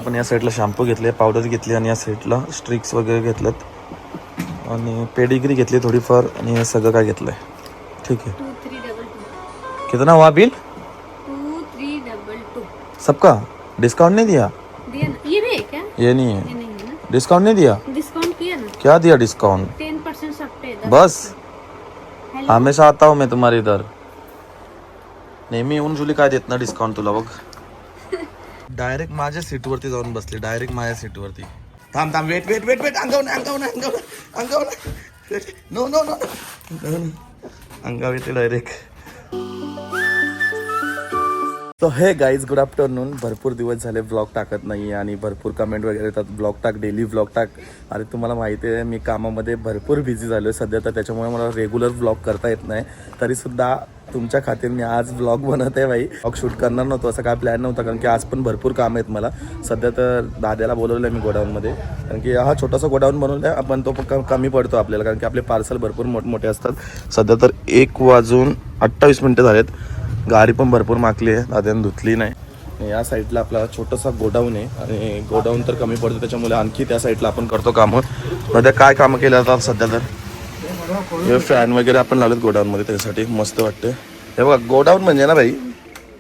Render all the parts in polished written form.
आपण या साईडला शॅम्पू घेतले, पावडर घेतली आणि या साईडला स्ट्रिक्स वगैरे घेतलेत आणि पेडिग्री घेतली थोडीफार आणि हे सगळं काय घेतलंय. ठीक है, 2322 कितना हुआ बिल? 2322 सबका डिस्काउंट नहीं दिया? दिया ना? ये भी है क्या? ये नहीं ये है, नहीं है ना, डिस्काउंट नहीं दिया? डिस्काउंट किया ना, क्या दिया डिस्काउंट? 10% सब पे 10%. बस हेलो, हमेशा आता हूँ मैं तुम्हारे इधर. नेहमी येऊन जुली काय देत ना डिस्काउंट तुला बघ. डायरेक्ट माझ्या सीटवरती जाऊन बसले, डायरेक्ट माझ्या सीटवरती. थांब थांब, वेट वेट वेट वेट, अंगावर नो नो नो, अंगावर येते डायरेक्ट. तो हे गाईज, गुड आफ्टरनून. भरपूर दिवस झाले ब्लॉग टाकत नाही आणि भरपूर कमेंट वगैरे येतात, ब्लॉग टाक, डेली ब्लॉग टाक. आणि तुम्हाला माहिती आहे मी कामामध्ये भरपूर बिझी झालो आहे सध्या, तर त्याच्यामुळे मला रेग्युलर ब्लॉग करता येत नाही. तरीसुद्धा तुमच्या खातीर मी आज ब्लॉग बनवत आहे बाई. ब्लॉग शूट करणार नव्हतो, असं काय प्लॅन नव्हता, कारण की आज पण भरपूर काम आहेत मला. सध्या तर दाद्याला बोलवलं आहे मी गोडाऊनमध्ये, कारण की हा छोटासा गोडाऊन बनवला आहे आपण, तो कमी पडतो आपल्याला, कारण की आपले पार्सल भरपूर मोठमोठे असतात. सध्या तर 1:28 झालेत. गाडी पण भरपूर माकली आहे, दाद्याने धुतली नाही. या साईडला आपला छोटासा गोडाऊन आहे आणि गोडाऊन तर कमी पडतो, त्याच्यामुळे आणखी त्या साईडला आपण करतो कामं. सध्या काय कामं केलं जातात सध्या तर हे फॅन वगैरे आपण लावलेत गोडाऊनमध्ये, त्यासाठी मस्त वाटते. हे बघा गोडाऊन म्हणजे ना भाई,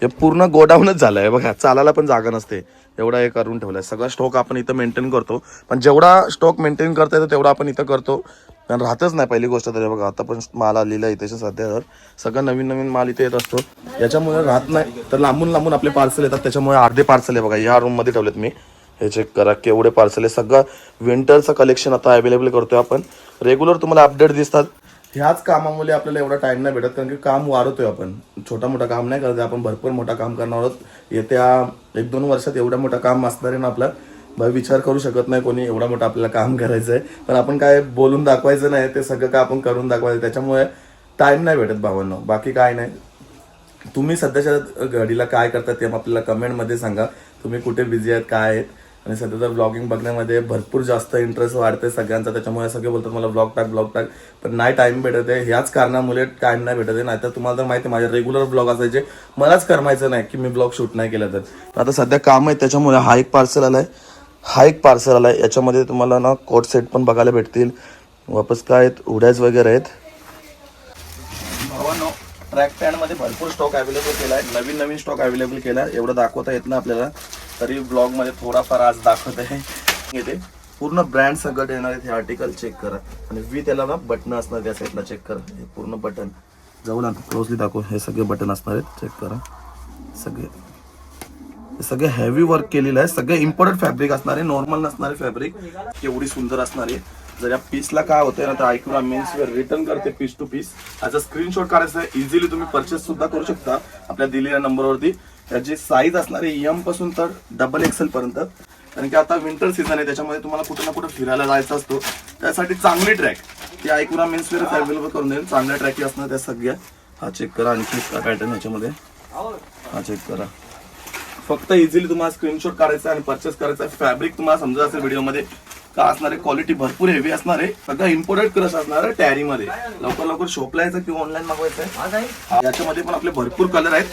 हे पूर्ण गोडाऊनच झालं आहे बघा, चालायला पण जागा नसते, एवढा हे करून ठेवलं आहे. सगळा स्टॉक आपण इथं मेंटेन करतो, पण जेवढा स्टॉक मेंटेन करता येतो तेवढा आपण इथं करतो, कारण राहतच नाही पहिली गोष्ट तर. बघा आता पण माल आलेला आहे इथे सध्या, सगळं नवीन नवीन माल इथे येत असतो, याच्यामुळे राहत नाही. तर लांबून लांबून आपले पार्सल येतात, त्याच्यामुळे अर्धे पार्सल आहे बघा या रूममध्ये ठेवलेत मी. हे चेक करा केवढे पार्सल आहे. सगळं विंटरचं कलेक्शन आता अवेलेबल करतोय आपण. रेग्युलर तुम्हाला अपडेट दिसतात. ह्याच कामामुळे आपल्याला एवढा टाइम नाही भेटत, कारण की काम वाढवतोय आपण, छोटा मोठा काम नाही करत, आपण भरपूर मोठा काम करणार आहोत. येत्या 1-2 वर्षात एवढं मोठं काम असणार आहे ना आपलं, भाई विचार करू शकत नाही कोणी, एवढा मोठं आपल्याला काम करायचं आहे. पण आपण काय बोलून दाखवायचं नाही, ते सगळं काय आपण करून दाखवायचं, त्याच्यामुळे टाइम नाही भेटत भावांनो, बाकी काय नाही. तुम्ही सध्याच्या घडीला काय करता ते आपल्याला कमेंटमध्ये सांगा, तुम्ही कुठे बिझी आहेत, काय आहेत. आणि सध्या तर ब्लॉगिंग बघण्यामध्ये भरपूर जास्त इंटरेस्ट वाढते सगळ्यांचा, त्याच्यामुळे सगळे बोलतात मला ब्लॉग टाक, पण नाही टाइम भेटत आहे. ह्याच कारणामुळे टाइम नाही भेटत आहे. नाहीतर तुम्हाला तर माहिती आहे माझे रेग्युलर ब्लॉग असायचे, मलाच करमायचं नाही की मी ब्लॉग शूट नाही केला. तर आता सध्या काम आहे, त्याच्यामुळे हा एक पार्सल आलाय. याच्यामध्ये तुम्हाला ना कोट सेट पण बघायला भेटतील, वापस काय हुड्याज वगैरे आहेत. ट्रॅक पॅन्टमध्ये भरपूर स्टॉक अवेलेबल केला आहे, नवीन स्टॉक अवेलेबल केला आहे. एवढं दाखवता येत ना आपल्याला, तरी ब्लॉगमध्ये थोडाफार आज दाखवत आहे. येते पूर्ण ब्रँड सगळं येणार आहे. हे आर्टिकल चेक करा आणि विथ त्याला ना बटन असणार त्या साईडला, चेक करा. हे पूर्ण बटन जवळ आणतो, क्लोजली दाखव. हे सगळे बटन असणार आहेत, चेक करा. सगळे हेवी वर्क केलेलं आहे, सगळे इम्पोर्टेड फॅब्रिक असणार आहे, नॉर्मल नसणारे फॅब्रिक. एवढी सुंदर असणार आहे. जर या पीसला काय होतंय ना, तर आयक्यूरा मेन्स वेअर रिटर्न करते पीस टू पीस. याचा स्क्रीनशॉट काढायचा आहे, इझिली तुम्ही परचेस सुद्धा करू शकता आपल्या दिलेल्या नंबरवरती. याची साईज असणार आहे एम पासून तर XXL पर्यंत, कारण की आता विंटर सीझन आहे, त्याच्यामध्ये तुम्हाला कुठे ना कुठे फिरायला जायचं असतो, त्यासाठी चांगली ट्रॅक ती आयक्यूरा मेन्स वेअर अवेलेबल करून देईल. चांगल्या ट्रॅकी असणार त्या सगळ्या. हा चेक करा, आणखी पॅटर्न याच्यामध्ये हा चेक करा. फक्त इझिली तुम्हाला स्क्रीनशॉट काढायचा आणि परचेस करायचा. फॅब्रिक तुम्हाला समजत असेल व्हिडिओमध्ये का असणार आहे, क्वालिटी भरपूर हेवी असणार आहे, सगळं इम्पोर्टेड क्रश असणार आहे टॅरीमध्ये. लवकर शॉपला यायचं किंवा ऑनलाईन मागवायचं आहे. याच्यामध्ये पण आपले भरपूर कलर आहेत.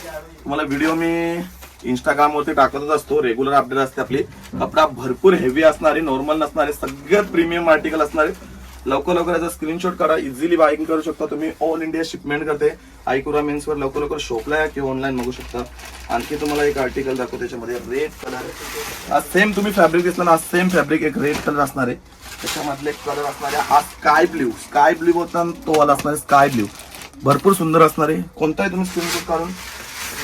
तुम्हाला व्हिडिओ मी इंस्टाग्रामवरती टाकतच असतो, रेग्युलर अपडेट असते आपली. कपडा भरपूर हेवी असणार आहे, नॉर्मल नसणार आहे, सगळ्यात प्रीमियम आर्टिकल असणार आहे. लवकर याचा स्क्रीनशॉट काढा, इझिली बायकिंग करू शकता तुम्ही. ऑल इंडिया शिपमेंट करते आयक्यूरा मेन्सवर. लवकर शॉपला या किंवा ऑनलाईन मागू शकता. आणखी तुम्हाला एक आर्टिकल दाखवतो, त्याच्यामध्ये रेड कलर. आज सेम तुम्ही फॅब्रिक दिसला ना, आज सेम फॅब्रिक एक रेड कलर असणार आहे. त्याच्यामधले एक कलर असणार आहे हा स्काय ब्ल्यू होता, तो वाला असणार आहे स्काय ब्ल्यू. भरपूर सुंदर असणार आहे. कोणताही तुम्ही स्क्रीनशॉट काढून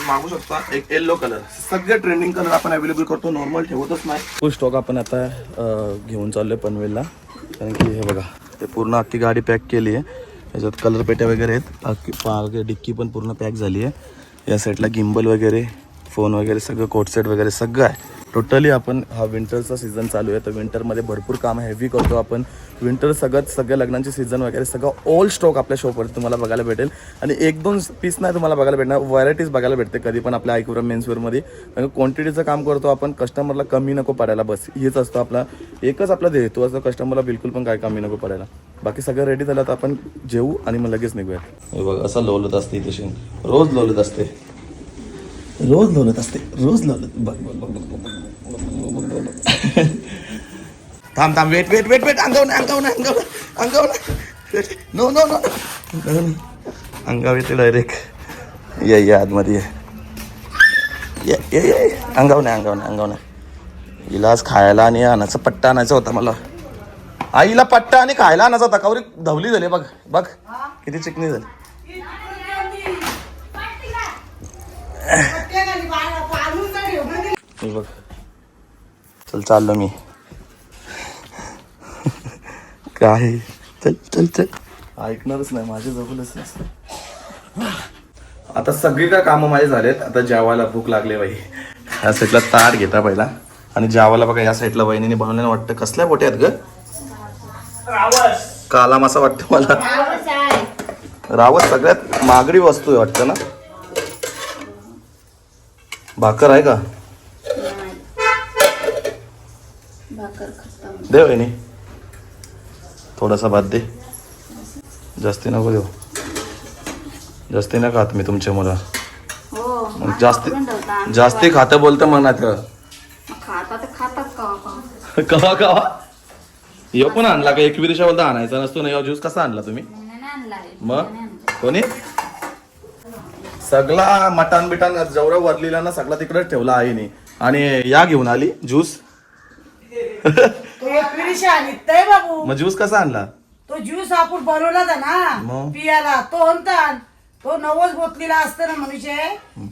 मागू शकता. एक येलो कलर, सगळे ट्रेंडिंग कलर आपण अवेलेबल करतो, नॉर्मल ठेवतच नाही. फुल स्टॉक आपण आता घेऊन चाललोय पनवेलला, कारण की हे बघा ते पूर्ण अख्खी गाडी पॅक केली आहे. याच्यात कलर पेट्या वगैरे आहेत, डिक्की पण पूर्ण पॅक झाली आहे. या साईडला गिम्बल वगैरे, फोन वगैरे सगळं, कोट सेट वगैरे सगळं आहे. टोटली आपण हा विंटरचा सीझन चालू आहे, तर विंटरमध्ये भरपूर काम हेवी करतो आपण. विंटर सगळ्या लग्नांचे सीझन वगैरे सगळं ऑल स्टॉक आपल्या शॉपवरती तुम्हाला बघायला भेटेल. आणि 1-2 पीस नाही तुम्हाला बघायला भेटणार, व्हरायटीज बघायला भेटते कधी पण आपल्या आयक्यूरा मेन्सवेअरमध्ये. कारण क्वांटिटीचं काम करतो आपण, कस्टमरला कमी नको पडायला, बस हेच असतं आपला एकच आपला ध्येय, तो असं कस्टमरला बिलकुल पण काय कमी नको पडायला. बाकी सगळं रेडी झालं तर आपण जेवू आणि मग लगेच निघूया. हे बघ असं लोलत असते इथे, रोज लोलत असते. रोज लोलत असते रोज लोलत बघ बघ बघ बघ बघ बघ बघ बघ. थांब थांब वेट वेट वेट वेट अंगावर नो नो नो अंगावर येते डायरेक्ट ये आतमध्ये ये अंगावर इलाज खायला आणि आणायचा पट्टा आणायचा होता मला आईला पट्टा आणि खायला आणायचा होता कावरी धवली झाली बघ बघ किती चिकनी झाली बघ चल चाललो मी काय चल चल चल ऐकणारच नाही माझे जवळच आता सगळी काय कामं माझे झालेत आता जेवायला भूक लागली बाई ह्या साईडला ताट घेता पहिला आणि जेवायला बघा या साईडला वहिनीने बनवलेलं वाटतं कसल्या पोटे आहेत ग काला मासा वाटतं मला रावस सगळ्यात मागडी वस्तू आहे वाटतं ना भाकर आहे का दे वहिनी थोडासा भात दे जास्ती नको देऊ जास्ती नाही खात मी तुमच्या मुलं जास्ती खातं बोलतं म्हणत कवा कवा यो पण आणला का एकविरीच्या बोलता आणायचा नसतो ना ज्यूस कसा आणला तुम्ही मग कोणी सगळा मटण बिटन जेवढं वरलीला ना सगळा तिकडेच ठेवला आईने आणि या घेऊन आली ज्यूस बाबू मग ज्यूस कसा आणला तो ज्यूस आपण बनवला होता ना मग? पियाला तो म्हणता तो 90 बोतलीला असतं ना मनुष्य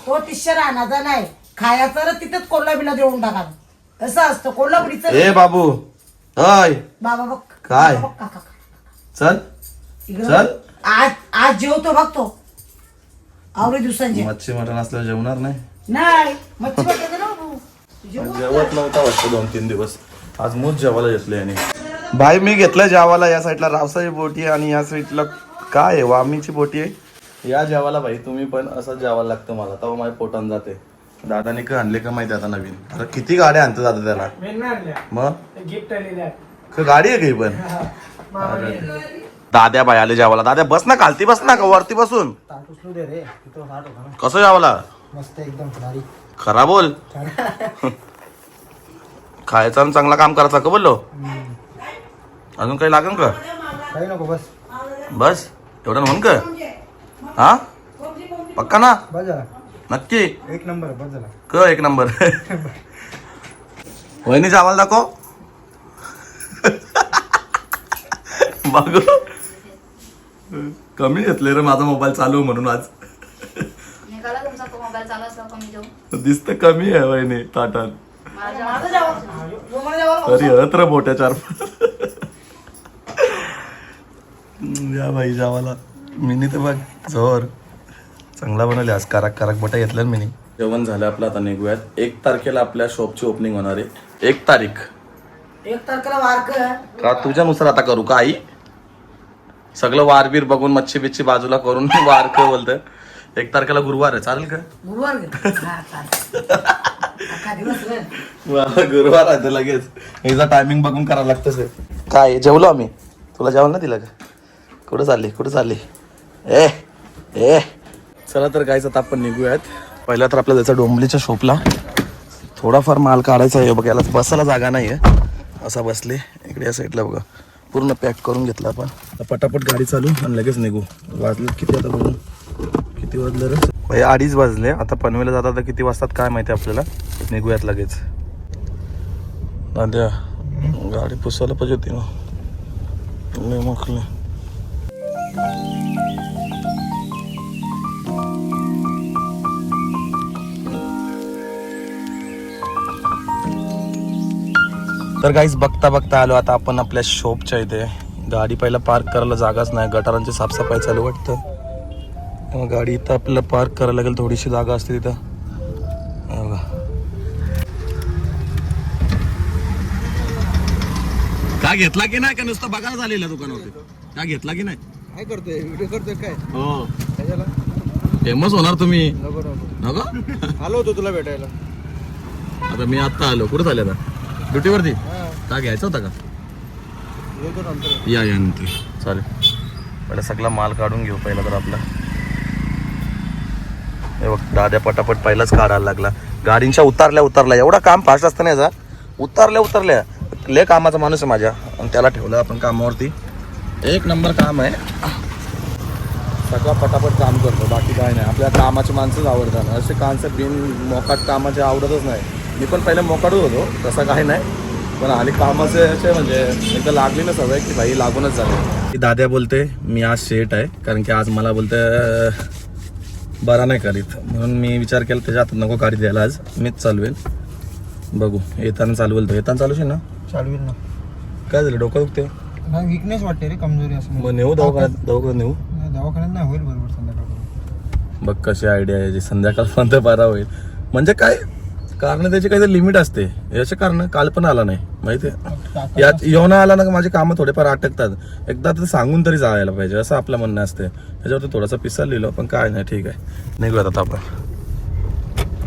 तो 300 आणायचा नाही खायचा तर तिथेच कोल्हापूरला देऊन टाकायचं असं असतं कोल्हापुरीचं ए बाबू अय बाबा बघ काय? बघ, काका. चल इकडं चल. बघ. आज जेवतो बघतो आवडे दिवसांचे मच्छी मटण असल्यावर जेवणार नाही नाही मच्छी बघतो ना बाबू. जेवू जेवत नव्हता वाटतं 2-3 दिवस आज मूच जेवायला घेतले आणि भाई मी घेतलं जेवायला या साईडला रावसाची बोटी आहे आणि या साईडला काय आहे वामीची बोटी आहे या जेवायला भाई तुम्ही पण असं जेवायला लागतं मला तेव्हा माझ्या पोटान जाते दादाने काय आणले का माहिती आता नवीन आता किती गाड्या आणतात दादा त्याला मग गिफ्ट गाडी आहे काही पण दाद्या बाई आले जेवायला दाद्या बस ना खालती बस ना का वरती बसून कसं जेवायला मस्त एकदम खरा बोल खायचं आणि चांगला काम करायचं का बोललो अजून काही लागेल का काही नको बस बस एवढं म्हणून का हा पक्का ना बस झाला नक्की एक नंबर बस झाला क एक नंबर वहिनी जावाल दाखव बघ कमी घेतले रे माझा मोबाईल चालू म्हणून आज दिसत कमी आहे वहिनी ताटात तरी हत्र मोठ्या 4 या भाई जावाला मिनी तर बघ जोर चांगला बनवले आज काराक काराक बोटा घेतल्या मिनी जेवण झालं आपलं आता निघूयात 1 तारखेला आपल्या शॉपची ओपनिंग होणार आहे 1 तारीख 1 तारखेला वारक का तुझ्यानुसार आता करू का आई सगळं वारबीर बघून मच्छी बिच्छी बाजूला करून वारक बोलतं 1 तारखेला गुरुवार आहे चालेल का गुरुवार गुरुवार आहे लगेच याचा टायमिंग बघून करावं लागतं सर काय जेवलो आम्ही तुला जेवण ना दिलं का कुठं चालली ए ए चला तर गायचं आता आपण निघूयात पहिला तर आपल्याला जायचं डोंबलीच्या शॉपला थोडाफार माल काढायचा आहे बघ याला बसायला जागा नाही आहे असा बसले इकडे या साईडला बघा पूर्ण पॅक करून घेतला आपण पटापट गाडी चालू आणि लगेच निघू वाजले किती आता बघू किती वाजलं रे भाई 2:30 वाजले आता पनवेलला जातात तर किती वाजतात काय माहिती आपल्याला निघूयात लगेच दाद्या गाडी पुसायला पाहिजे होती ना मखले तर गाईज बघता बघता आलो आता आपण आपल्या शॉपच्या इथे गाडी पहिला पार्क करायला जागाच नाही गटारांची साफसफाई चालू वाटतं गाडी इथं आपल्याला पार्क करायला लागेल थोडीशी जागा असते तिथं का घेतला की नाही का नुसतं बघायला झालेलं दुकानावरती का घेतला की नाही काय करतोय व्हिडिओ करतोय काय हो त्याच्याला फेमस होणार तुम्ही नको नको नको आलो होतो तुला भेटायला आता मी आता आलो कुठं झाले आता ड्युटीवरती का घ्यायचं होता का येतो नंतर या नंतर चालेल पहिला सगळा माल काढून घेऊ पहिला तर आपला हे बघ दाद्या पटापट पहिलाच काढायला लागला. गाडींच्या उतरल्या एवढा काम फास्ट असतं ना याचा. उतरल्या लय कामाचा माणूस आहे माझ्या, आणि त्याला ठेवलं आपण कामावरती. एक नंबर काम आहे, सगळं पटापट काम करतो, बाकी काय नाही. आपल्या कामाची माणसंच आवडतात, असे कॉन्सेप्ट बिन मोकाट कामाचे आवडतच नाही. मी पण पहिले मोकाटच होतो, तसं काही नाही, पण आली कामाचे असे म्हणजे एकदा लागली ना सवय की भाई लागूनच झाले. दाद्या बोलते मी आज शेट आहे, कारण की आज मला बोलते बरा नाही करीत, म्हणून मी विचार केला त्याच्या हातात नको गाडी द्यायला, आज मीच चालवेल. बघू येताना चालवेल तो. येताना चालूशील ना? चालवेल ना. काय झालं, डोकं दुखते? नाही विकनेस वाटते रे, कमजोरी असं. मग नेऊ दवाखान्यात नेऊ? दवाखान्यात नाही, होईल बरोबर संध्याकाळ. बघ कशी आयडिया आहे जी, संध्याकाळपर्यंत बरा होईल. म्हणजे काय कारण त्याची काहीतरी लिमिट असते, याचे कारण काल पण आला नाही माहिती आहे. यात येऊन आला ना माझे कामं थोडेफार अटकतात, एकदा तर सांगून तरी जायला पाहिजे असं आपलं म्हणणं असते. त्याच्यावरती थोडासा पिसा लिहिलो, पण काय नाही, ठीक आहे निघूयात आता आपण.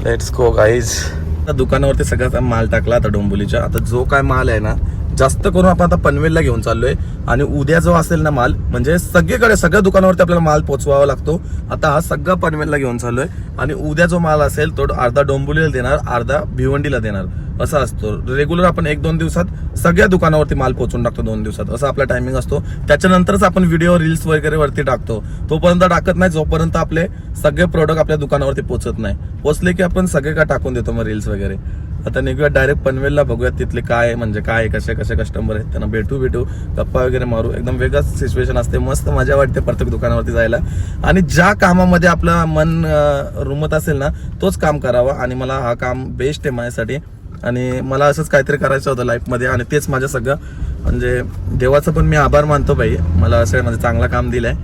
Let's go guys. आता दुकानावरती सगळ्याचा माल टाकला आता डोंबिवलीच्या. आता जो काय माल आहे ना जास्त करून आपण आता पनवेलला घेऊन चाललोय, आणि उद्या जो असेल ना माल म्हणजे सगळीकडे सगळ्या दुकानावरती आपल्याला माल पोचवावा लागतो. आता हा सगळा पनवेलला घेऊन चाललोय, आणि उद्या जो माल असेल तो अर्धा डोंबिवलीला देणार, अर्धा भिवंडीला देणार, असा असतो. रेग्युलर आपण 1-2 दिवसात सगळ्या दुकानावरती माल पोचून टाकतो, 2 दिवसात असा आपला टायमिंग असतो. त्याच्यानंतरच आपण व्हिडिओ रील्स वगैरे वरती टाकतो, तोपर्यंत टाकत नाही जोपर्यंत आपले सगळे प्रोडक्ट आपल्या दुकानावरती पोचत नाही. पोचले की आपण सगळे काय टाकून देतो मग रील्स वगैरे. आता निघूया डायरेक्ट पनवेलला, बघूयात तिथले काय म्हणजे काय कसे कस्टमर आहेत, त्यांना भेटू गप्पा वगैरे मारू. एकदम वेगळंच सिच्युएशन असते, मस्त मजा वाटते प्रत्येक दुकानावरती जायला. आणि ज्या कामामध्ये आपलं मन रुमत असेल ना तोच काम करावा, आणि मला हा काम बेस्ट आहे माझ्यासाठी, आणि मला असंच काहीतरी करायचं होतं लाईफमध्ये, आणि तेच माझं सगळं म्हणजे देवाचं पण मी आभार मानतो बाई, मला असं म्हणजे चांगलं काम दिलंय,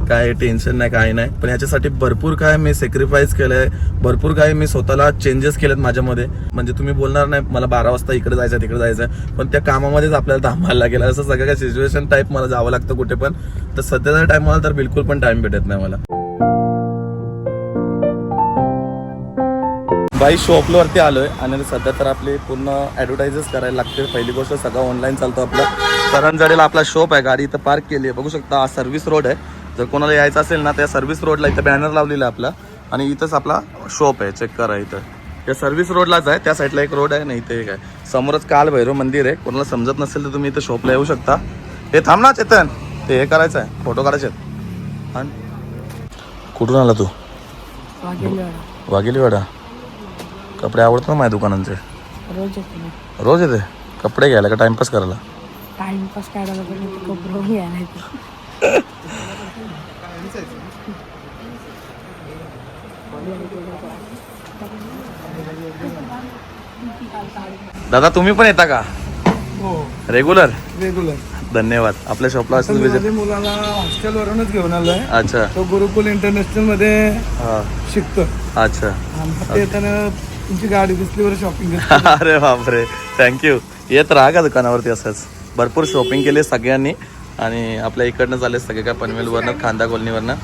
काय टेन्शन नाही काय नाही. पण याच्यासाठी भरपूर काय मी सॅक्रिफाईस केलंय, भरपूर काय मी स्वतःला चेंजेस केलेत माझ्यामध्ये. म्हणजे तुम्ही बोलणार नाही मला 12 वाजता इकडे जायचं तिकडे जायचं, पण त्या कामामध्येच आपल्याला थांबायला लागेल. असं सगळं काय सिच्युएशन टाईप मला जावं लागतं कुठे पण. तर सध्याच्या टाइमला तर बिलकुल पण टाइम भेटत नाही मला. बाई शॉपवरती आलोय, आणि सध्या तर आपली पूर्ण ॲडव्हर्टाईजच करायला लागते. पहिली गोष्ट सगळं ऑनलाईन चालतो आपलं. करंजवाडीला आपला शॉप आहे, गाडी इथं पार्क केली आहे, बघू शकता. हा सर्व्हिस रोड आहे, जर कोणाला यायचं असेल ना त्या सर्व्हिस रोडला इथं बॅनर लावलेला आहे आपला, आणि इथंच आपला शॉप आहे, चेक करा इथं. या सर्व्हिस रोडलाच आहे, त्या साईडला एक रोड आहे ना, इथे एक आहे. समोरच काल भैरव मंदिर आहे, कोणाला समजत नसेल तर तुम्ही इथं शॉपला येऊ शकता. हे थांब ना चेतन, ते हे करायचं आहे, फोटो काढायचे आहेत. आणि कुठून आला तू? वाघेलीवाडा. कपडे आवडतात ना माझ्या दुकानांचे? रोज येते कपडे घ्यायला का टाइमपास करायला? टाइमपास करायला कपडे घ्यायला. दादा तुम्ही पण येता का रेग्युलर? रेग्युलर. धन्यवाद. आपल्या शॉपला असं विजिट. मुलाला हॉस्टेल वरूनच घेऊन आलोय. अच्छा. तो गुरुकुल इंटरनॅशनल मध्ये शिकतो. अच्छा. येताना तुमची गाडी दिसलीवर शॉपिंग. अरे बापरे, थँक्यू. येत राहा का दुकानावरती असंच. भरपूर शॉपिंग केली सगळ्यांनी, आणि आपल्या इकडनं झाले सगळे काय पनवेलवरनं, खांदा कॉलनीवरनं.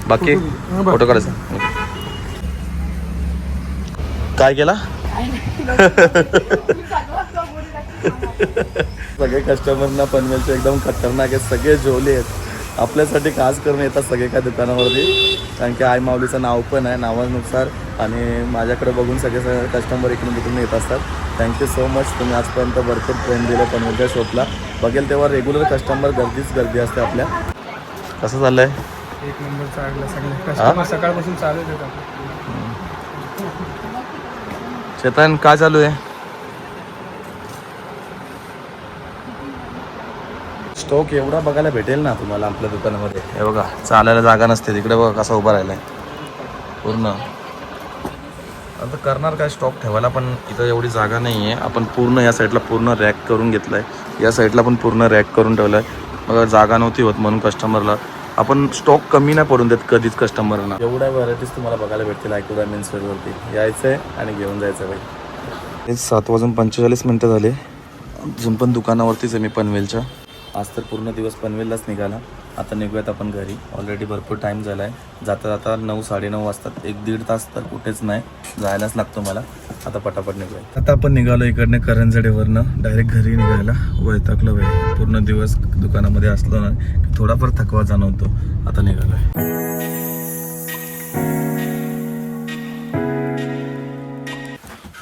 बाकी फोटो काढायचा काय केला? सगळे कस्टमरना पनवेलचे एकदम खतरनाक आहेत, सगळे झोले आहेत, आपल्यासाठी खास करून येतात सगळे काय दुकानावरती, कारण की आई माऊलीचं नाव पण आहे नावानुसार, आणि माझ्याकडे बघून सगळे कस्टमर इकडून तिकडून येत असतात. थँक्यू सो मच, तुम्ही आजपर्यंत भरपूर प्रेम दिलं पनवेलच्या शॉपला. बघेल तेव्हा रेग्युलर कस्टमर गर्दीच गर्दी असते आपल्या. कसं चाललंय? एक नंबर चालला, सगळे कस्टमर सकाळपासून चालू आहेत. चेतन काय चालू आहे? स्टॉक एवढा बघायला भेटेल ना तुम्हाला आपल्या दुकानामध्ये. हे बघा चालायला जागा नसते, तिकडे बघा कसा उभा राहिलाय पूर्ण. आता करणार काय, स्टॉक ठेवायला पण इथं एवढी जागा नाही आहे. आपण पूर्ण या साईडला पूर्ण रॅक करून घेतलाय, या साईडला पण पूर्ण रॅक करून ठेवलाय. बघा जागा नव्हती होत म्हणून कस्टमरला आपण स्टॉक कमी नाही पडून देत कधीच कस्टमरना. एवढ्या व्हरायटीज तुम्हाला बघायला भेटतील ऐकूया मेन्सवेअरवरती. यायचं आहे आणि घेऊन जायचं बाई. 7:45 झाले, अजून पण दुकानावरतीच आहे मी पनवेलच्या. आज तर पूर्ण दिवस पनवेललाच निघाला. आता निघूयात आपण घरी, ऑलरेडी भरपूर टाईम झाला आहे. जाता जाता 9-9:30 वाजतात. 1-1.5 तास तर कुठेच नाही, जायलाच लागतो मला. आता पटापट निघूया. आता आपण निघालो इकडनं करंजवाडीवरनं डायरेक्ट घरी निघायला. वैतागलो बाई, पूर्ण दिवस दुकानामध्ये असलो ना थोडाफार थकवा जाणवतो. आता निघालोय.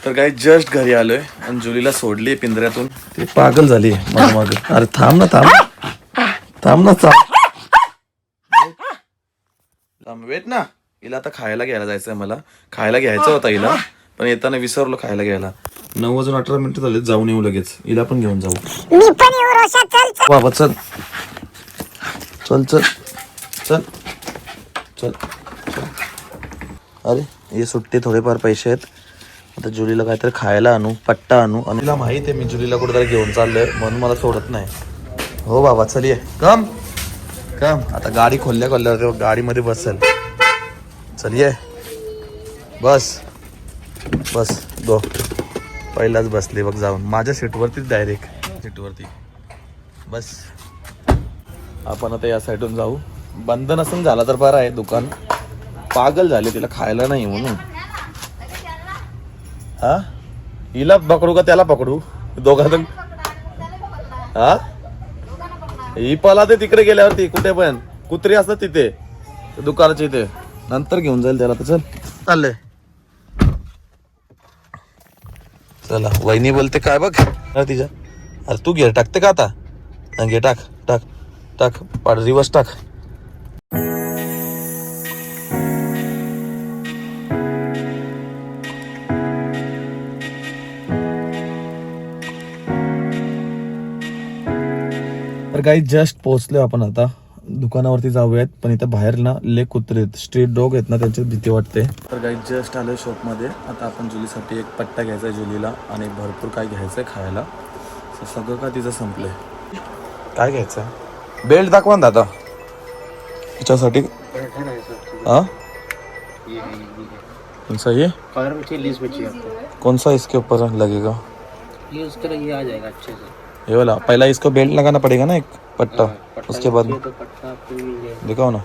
तर काही जस्ट घरी आलोय आणि जुलीला सोडली पिंजऱ्यातून. ती पागल झाली मग. अरे थांब ना वेट ना. हिला आता खायला घ्यायला जायचंय मला. खायला घ्यायचं होता हिला, पण येताना विसरलो खायला घ्यायला. 9:18 झाले, जाऊन येऊ लगेच. हिला पण घेऊन जाऊ. मी पण येऊ रोशा, चल चल. बाबा चल चल चल चल चल. अरे हे सुट्टे थोडेफार पैसे आहेत. आता जुलीला काहीतरी खायला आणू, पट्टा आणू. आणि तिला माहित आहे मी जुलीला कुठेतरी घेऊन चाललोय, म्हणून मला सोडत नाही. हो बाबा चल ये. कम कम. आता गाडी खोलल्यावर तेव्हा गाडीमध्ये बसेल. चल ये. बस बस गो. पहिलाच बसले बघ जाऊन माझ्या सीटवरतीच, डायरेक्ट सीटवरती बस. आपण आता या साईडून जाऊ. बंद नसून झाला तर बरं आहे दुकान. पागल झाले, तिला खायला नाही म्हणून. हा हिला पकडू का त्याला पकडू? दोघांना. हा ही पलाते तिकडे गेल्यावरती. कुठे पण कुत्री असतात तिथे दुकानाच्या इथे. नंतर घेऊन जाईल त्याला. तर चल चाललंय. चला वहिनी बोलते काय बघ तिच्या. अरे तू गिअर टाकते का आता? घे टाक टाक टाक. रिवर्स टाक. तर काही जस्ट पोहोचलोय आपण आता. दुकानावरती जाऊयात, पण इथं बाहेर ना कुत्रे आहेत, स्ट्रीट डॉग आहेत ना, त्यांची भीती वाटते. तर काही जस्ट आलोय शॉपमध्ये. आता आपण जुलीसाठी एक पट्टा घ्यायचा आहे जुलीला, आणि भरपूर काय घ्यायचंय खायला. सगळं का तिचं संपलंय. काय घ्यायचं? बेल्ट दाखवा ना दादा तिच्यासाठी. हाँ कौन सा ये? कौन सा इसके ऊपर लगेगा? ये उसके लिए आ जाएगा अच्छे से। ये वाला पहला इसको बेल्ट लगाना पड़ेगा ना, एक पट्टा, उसके बाद तो पट्टा आपको मिल जाएगा। दिखाओ ना.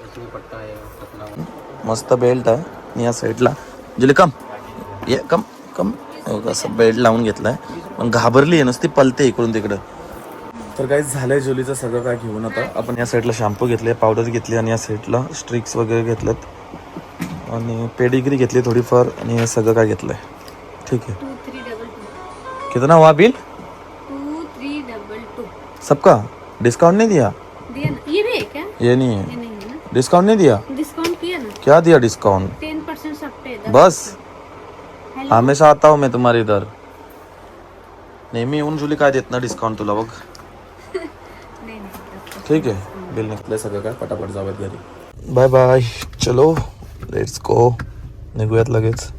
इसमें पट्टा आएगा पतला वाला। मस्त बेल्ट आहे या साईडला. जुली कम ये कम कम. असं बेल्ट लावून घेतलाय, पण घाबरली आहे नुसती, पलते इकडून तिकडं. तर काही झालंय जुलीचं सगळं काय घेऊन. आता आपण या साईडला शॅम्पू घेतले, पावडर घेतली, आणि या साईडला स्ट्रिक्स वगैरे घेतलेत, आणि पेडिग्री घेतली थोडीफार, आणि हे सगळं काय घेतलंय. ठीक है. 2322 कितना हुआ बिल? 2322 सबका डिस्काउंट नहीं दिया? दिया ना? ये भी है क्या? ये नहीं ये है. नहीं है ना? डिस्काउंट नहीं दिया? डिस्काउंट किया ना? क्या दिया डिस्काउंट? 10% सब पे। बस हेलो। हमेशा आता हूँ मैं तुम्हारे इधर. नेहमी येऊन जुली काय देत ना डिस्काउंट तुला बघ. नहीं नहीं ठीक आहे. बिल निघतलंय सगळं काय. पटापट जाऊयात घरी. Bye bye. चलो लेट्स गो. निघूयात लगेच.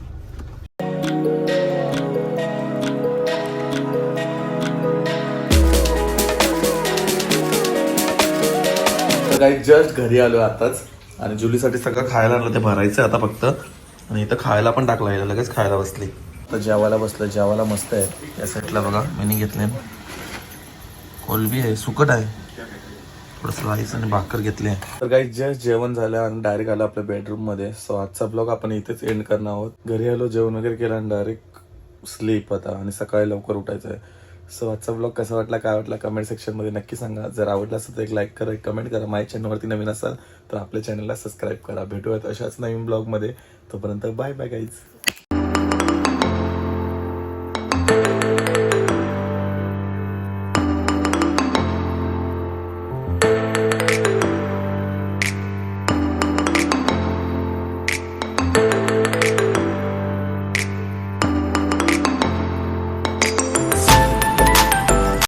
काही जस्ट घरी आलो आताच, आणि जुलीसाठी सगळं खायला आणलं, ते भरायचं आता फक्त. आणि इथं खायला पण टाकला, यायला लगेच खायला बसली. तर जेवायला बसलं. जेवायला मस्त आहे. या साईडला बघा मेनी घेतले. कोलबी आहे, सुकट आहे, थोडंसं राईस आणि भाकर घेतले. तर काही जस्ट जेवण झालं आणि डायरेक्ट आलं आपल्या बेडरूम मध्ये. सो आजचा ब्लॉग आपण इथेच एंड करणार आहोत. घरी आलो, जेवण वगैरे केलं, आणि डायरेक्ट स्लीप आता, आणि सकाळी लवकर उठायचं आहे. सो आजचा ब्लॉग कसा वाटला, काय वाटला, कमेंट सेक्शनमध्ये नक्की सांगा. जर आवडला असेल तर एक लाईक करा, एक कमेंट करा. माझ्या चॅनलवरती नवीन असाल तर आपल्या चॅनलला सबस्क्राईब करा. भेटूयात अशाच नवीन ब्लॉगमध्ये. तोपर्यंत बाय बाय गाईज.